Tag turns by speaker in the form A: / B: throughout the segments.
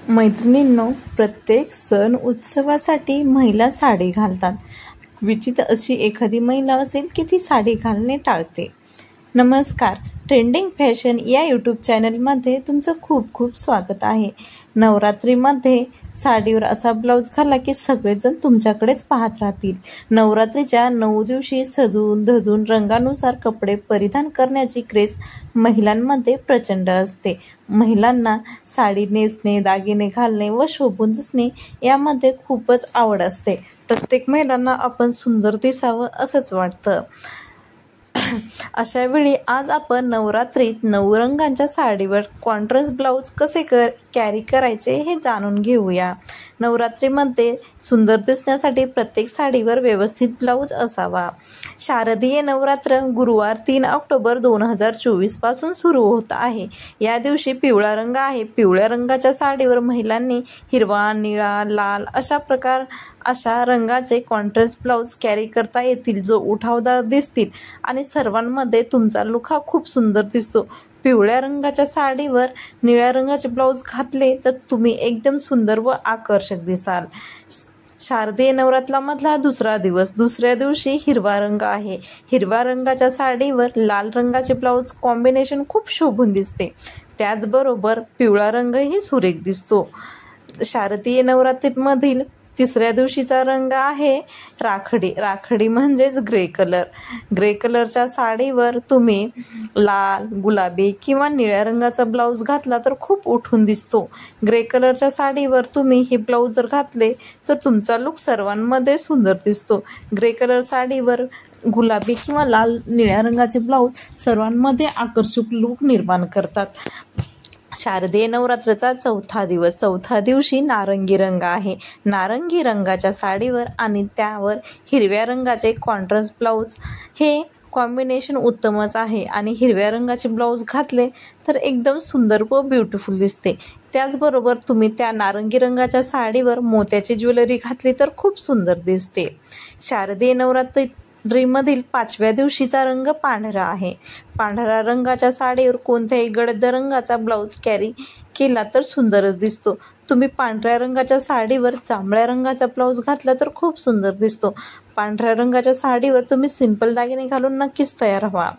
A: मैत्रिणींनो, प्रत्येक सण उत्सवासाठी महिला साडी घालतात. क्वचित अशी एखादी महिला असेल की ती साडी घालणे टाळते. नमस्कार, ट्रेंडिंग फॅशन या यूट्यूब चॅनलमध्ये तुमचं खूप खूप स्वागत आहे. नवरात्रीमध्ये साडीवर असा ब्लाऊज घाला की सगळेजण तुमच्याकडेच पाहत राहतील. नवरात्रीच्या 9 दिवशी सजून धजून रंगानुसार कपडे परिधान करण्याची क्रेज महिलांमध्ये प्रचंड असते. महिलांना साडी नेसणे, दागिने घालणे व शोभून दिसणे यामध्ये खूपच आवड असते. प्रत्येक महिलांना आपण सुंदर दिसावं असंच वाटतं. अशा वेळी आज आपण नवरात्रीत 9 रंगांच्या साडीवर कॉन्ट्रास्ट ब्लाऊज कसे कॅरी करायचे हे जाणून घेऊया. नवरात्रीमध्ये सुंदर दिसण्यासाठी प्रत्येक साडीवर व्यवस्थित ब्लाऊज असावा. शारदीय नवरात्र गुरुवार 3 ऑक्टोबर 2024 पासून सुरू होत आहे. या दिवशी पिवळा रंग आहे. पिवळ्या रंगाच्या साडीवर महिलांनी हिरवा, निळा, लाल अशा रंगाचे कॉन्ट्रास्ट ब्लाऊज कॅरी करता येतील, जो उठावदार दिसतील आणि सर्वांमध्ये तुमचा लुक हा खूप सुंदर दिसतो. पिवळ्या रंगाच्या साडीवर निळ्या रंगाचे ब्लाऊज घातले तर तुम्ही एकदम सुंदर व आकर्षक दिसाल. शारदीय नवरात्रामधला दुसरा दिवस. दुसऱ्या दिवशी हिरवा रंग आहे. हिरव्या रंगाच्या साडीवर लाल रंगाचे ब्लाऊज कॉम्बिनेशन खूप शोभून दिसते. त्याचबरोबर पिवळा रंगही सुरेख दिसतो. शारदीय नवरात्रीमधील तिसऱ्या दिवशीचा रंग आहे राखाडी. राखाडी म्हणजेच ग्रे कलर. ग्रे कलरच्या साडीवर तुम्ही लाल, गुलाबी किंवा निळ्या रंगाचा ब्लाऊज घातला तर खूप उठून दिसतो. ग्रे कलरच्या साडीवर तुम्ही हे ब्लाऊज जर घातले तर तुमचा लुक सर्वांमध्ये सुंदर दिसतो. ग्रे कलर साडीवर गुलाबी किंवा लाल, निळ्या रंगाचे ब्लाऊज सर्वांमध्ये आकर्षक लुक निर्माण करतात. शारदीय नवरात्राचा चौथा दिवस. चौथ्या दिवशी नारंगी रंग आहे. नारंगी रंगाच्या साडीवर आणि त्यावर हिरव्या रंगाचे कॉन्ट्रास्ट ब्लाऊज हे कॉम्बिनेशन उत्तमच आहे आणि हिरव्या रंगाचे ब्लाऊज घातले तर एकदम सुंदर व ब्युटिफुल दिसते. त्याचबरोबर तुम्ही त्या नारंगी रंगाच्या साडीवर मोत्याची ज्वेलरी घातली तर खूप सुंदर दिसते. शारदीय नवरात्रीमधील 5व्या दिवशीचा रंग पांढरा आहे. पांढऱ्या रंगाच्या साडीवर कोणत्याही गडद रंगाचा ब्लाऊज कॅरी केला तर सुंदरच दिसतो. तुम्ही पांढऱ्या रंगाच्या साडीवर जांभळ्या रंगाचा ब्लाऊज घातला तर खूप सुंदर दिसतो. पांढऱ्या रंगाच्या साडीवर तुम्ही सिंपल दागिने घालून नक्कीच तयार व्हा.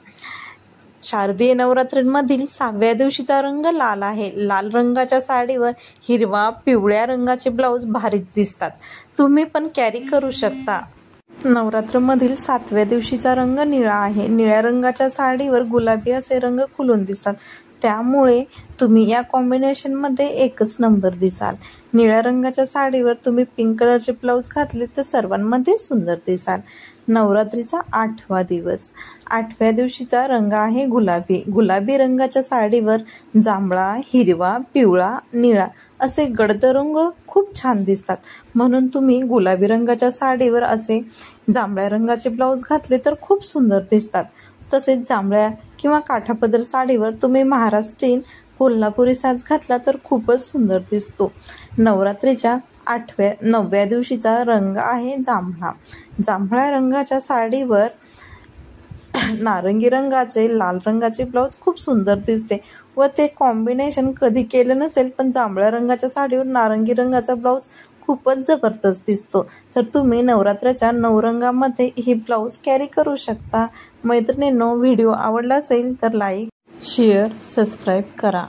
A: शारदीय नवरात्रीमधील 6व्या दिवशीचा रंग लाल आहे. लाल रंगाच्या साडीवर हिरवा, पिवळ्या रंगाचे ब्लाऊज भारीच दिसतात. तुम्ही पण कॅरी करू शकता. नवरात्रमधील 7व्या दिवशीचा रंग निळा आहे. निळ्या रंगाच्या साडीवर गुलाबी असे रंग खुलून दिसतात. त्यामुळे तुम्ही या कॉम्बिनेशनमध्ये एकच नंबर दिसाल. निळ्या रंगाच्या साडीवर तुम्ही पिंक कलरचे ब्लाऊज घातले तर सर्वांमध्ये सुंदर दिसाल. नवरात्रीचा 8वा दिवस. 8व्या दिवशीचा रंग आहे गुलाबी. गुलाबी रंगाच्या साडीवर जांभळा, हिरवा, पिवळा, निळा असे गडद रंग खूप छान दिसतात. म्हणून तुम्ही गुलाबी रंगाच्या साडीवर असे जांभळ्या रंगाचे ब्लाऊज घातले तर खूप सुंदर दिसतात. तसेच जांभळ्या किंवा काठापदर साडीवर तुम्ही महाराष्ट्रीयन कोल्हापुरी साज घातला तर खूपच सुंदर दिसतो. नवरात्रीच्या 9व्या दिवशीचा रंग आहे जांभळा. जांभळ्या रंगाच्या साडीवर नारंगी रंगाचे, लाल रंगाचे ब्लाऊज खूप सुंदर दिसते व ते कॉम्बिनेशन कधी केलं नसेल, पण जांभळ्या रंगाच्या साडीवर नारंगी रंगाचा ब्लाऊज खूपच जबरदस्त दिसतो. तर तुम्ही नवरात्राच्या 9 रंगामध्ये हे ब्लाऊज कॅरी करू शकता. मैत्रिणींनो, व्हिडिओ आवडला असेल तर लाईक, शेअर, सबस्क्राईब करा.